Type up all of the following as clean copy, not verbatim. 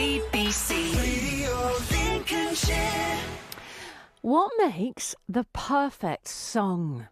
BBC Radio Lincolnshire. What makes the perfect song?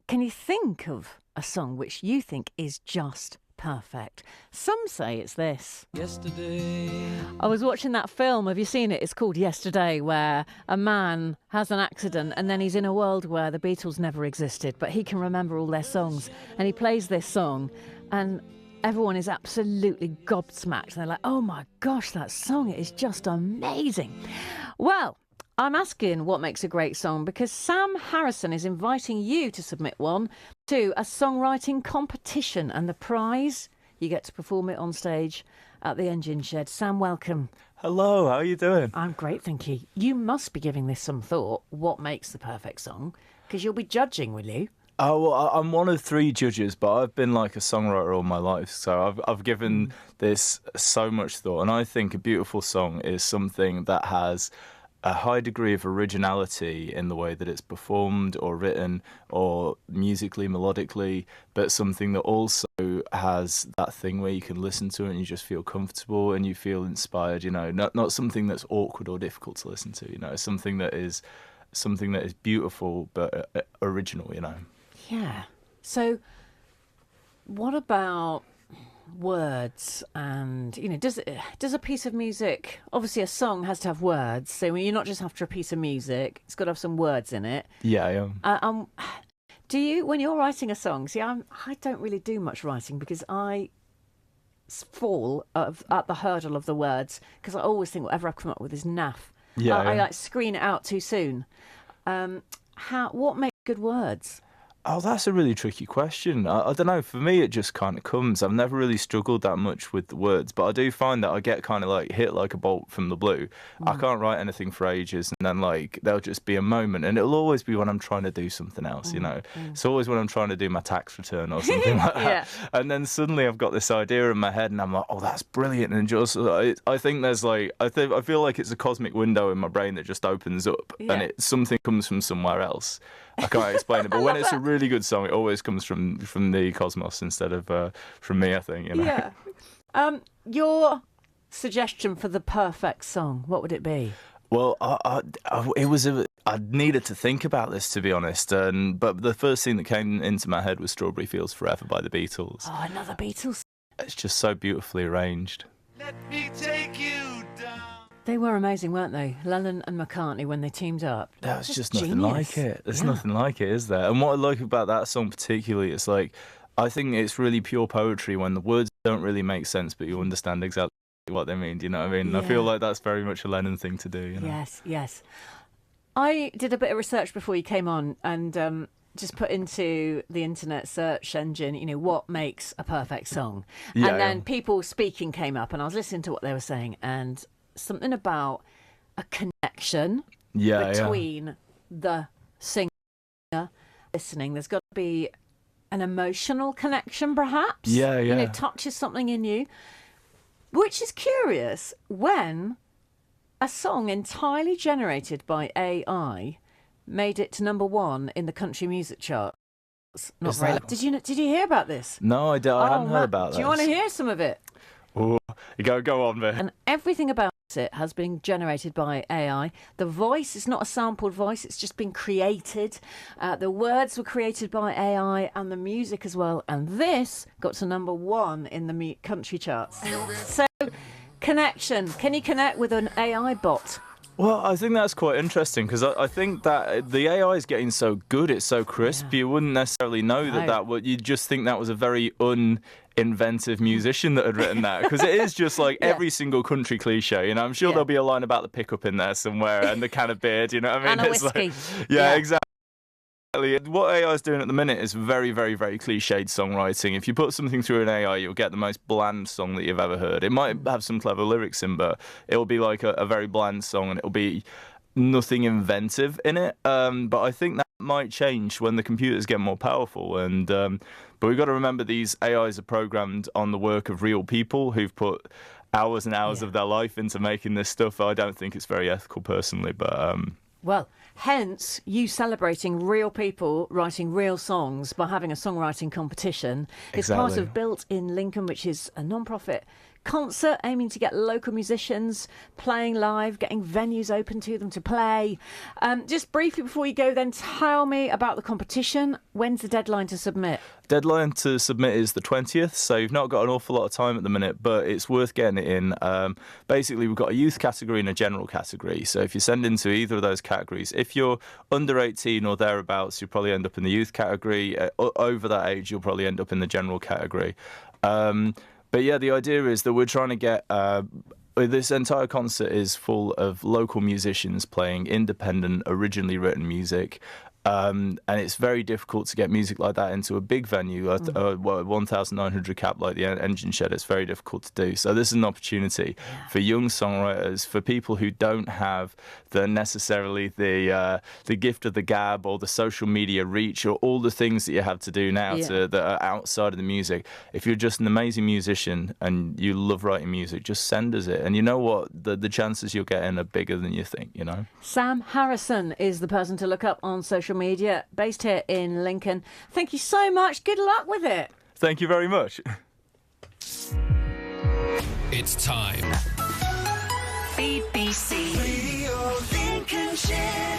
Can you think of a song which you think is just perfect? Some say it's this. Yesterday. I was watching that film, have you seen it? It's called Yesterday, where a man has an accident and then he's in a world where the Beatles never existed, but he can remember all their songs. And he plays this song and everyone is absolutely gobsmacked. They're like, oh my gosh, that song is just amazing. Well, I'm asking what makes a great song because Sam Harrison is inviting you to submit one to a songwriting competition, and the prize, you get to perform it on stage at the Engine Shed. Sam, welcome. Hello, how are you doing? I'm great, thank you. You must be giving this some thought, what makes the perfect song, because you'll be judging, will you? Oh, well, I'm one of 3 judges, but I've been like a songwriter all my life, so I've given this so much thought, and I think a beautiful song is something that has a high degree of originality in the way that it's performed or written or musically, melodically, but something that also has that thing where you can listen to it and you just feel comfortable and you feel inspired, you know, not something that's awkward or difficult to listen to, you know, something that is beautiful but original, you know. Yeah. So what about words and, you know, does a piece of music, obviously a song has to have words, so you're not just after a piece of music, it's got to have some words in it. Yeah, yeah. Do you, when you're writing a song, see, I don't really do much writing because I fall at the hurdle of the words because I always think whatever I've come up with is naff. Yeah, I yeah. like screen it out too soon. What makes good words? Oh, that's a really tricky question. I don't know. For me, it just kind of comes. I've never really struggled that much with the words, but I do find that I get kind of like hit like a bolt from the blue. I can't write anything for ages, and then like there'll just be a moment, and it'll always be when I'm trying to do something else, you know. It's always when I'm trying to do my tax return or something like that. Yeah. And then suddenly I've got this idea in my head, and I'm like, oh, that's brilliant. And just, I think there's like, I feel like it's a cosmic window in my brain that just opens up, and something comes from somewhere else. I can't explain it, but when it's a really good song, it always comes from the cosmos instead of from me, I think, you know. Yeah. Your suggestion for the perfect song, what would it be? Well, I needed to think about this, to be honest, but the first thing that came into my head was Strawberry Fields Forever by the Beatles. Oh, another Beatles. It's just so beautifully arranged. Let me take you down. They were amazing, weren't they? Lennon and McCartney, when they teamed up. There's just nothing genius. like it. There's nothing like it, is there? And what I like about that song particularly, it's like, I think it's really pure poetry when the words don't really make sense, but you understand exactly what they mean. Do you know what I mean? Yeah. I feel like that's very much a Lennon thing to do. You know? Yes, yes. I did a bit of research before you came on and just put into the internet search engine, you know, what makes a perfect song. Yeah, and then yeah. people speaking came up and I was listening to what they were saying and something about a connection between the singer listening. There's got to be an emotional connection, perhaps. Yeah, yeah. You know, touches something in you, which is curious when a song entirely generated by AI made it to #1 in the country music chart. Not very. Did you hear about this? No, I hadn't heard about that. Do you want to hear some of it? Oh, go on, man. And everything about it has been generated by AI. The voice is not a sampled voice, it's just been created. The words were created by AI and the music as well. And this got to #1 in the country charts. So, connection. Can you connect with an AI bot? Well, I think that's quite interesting because I think that the AI is getting so good, it's so crisp, you wouldn't necessarily know that you'd just think that was a very uninventive musician that had written that because it is just like every single country cliche, you know. I'm sure there'll be a line about the pickup in there somewhere and the can of beer, do you know what I mean? And a whiskey. Like, yeah, exactly. What AI is doing at the minute is very, very, very cliched songwriting. If you put something through an AI, you'll get the most bland song that you've ever heard. It might have some clever lyrics in, but it'll be like a very bland song and it'll be nothing inventive in it. But I think that might change when the computers get more powerful. And but we've got to remember these AIs are programmed on the work of real people who've put hours and hours of their life into making this stuff. I don't think it's very ethical personally, but... Well, hence you celebrating real people writing real songs by having a songwriting competition. It's part of Built in Lincoln, which is a non-profit concert aiming to get local musicians playing live, getting venues open to them to play. Just briefly before you go then, tell me about the competition. When's the deadline to submit? Deadline to submit is the 20th, so you've not got an awful lot of time at the minute, but it's worth getting it in. Basically, we've got a youth category and a general category, so if you send into either of those categories, if you're under 18 or thereabouts, you'll probably end up in the youth category. Over that age, you'll probably end up in the general category. But yeah, the idea is that we're trying to get... this entire concert is full of local musicians playing independent, originally written music. And it's very difficult to get music like that into a big venue, 1,900 cap like the Engine Shed. It's very difficult to do. So this is an opportunity for young songwriters, for people who don't have necessarily the gift of the gab or the social media reach or all the things that you have to do now that are outside of the music. If you're just an amazing musician and you love writing music, just send us it. And you know what? The chances you'll get in are bigger than you think, you know? Sam Harrison is the person to look up on social media, based here in Lincoln. Thank you so much. Good luck with it. Thank you very much. It's time. BBC Radio Lincolnshire.